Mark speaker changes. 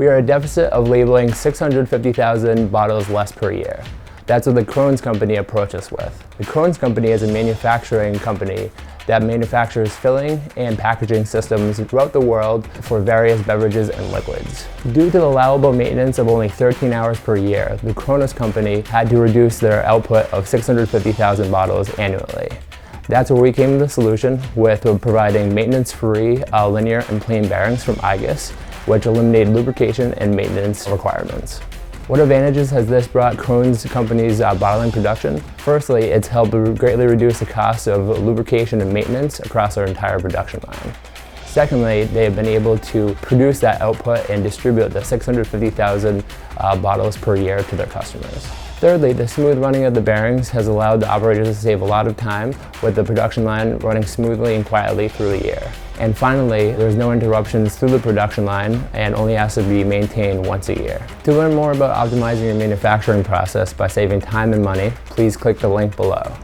Speaker 1: We are a deficit of labeling 650,000 bottles less per year. That's what the Krones company approached us with. The Krones company is a manufacturing company that manufactures filling and packaging systems throughout the world for various beverages and liquids. Due to the allowable maintenance of only 13 hours per year, the Krones company had to reduce their output of 650,000 bottles annually. That's where we came to the solution with providing maintenance-free linear and plain bearings from igus, which eliminate lubrication and maintenance requirements. What advantages has this brought Krones company's bottling production? Firstly, it's helped greatly reduce the cost of lubrication and maintenance across our entire production line. Secondly, they have been able to produce that output and distribute the 650,000 bottles per year to their customers. Thirdly, the smooth running of the bearings has allowed the operators to save a lot of time with the production line running smoothly and quietly through the year. And finally, there's no interruptions through the production line and only has to be maintained once a year. To learn more about optimizing your manufacturing process by saving time and money, please click the link below.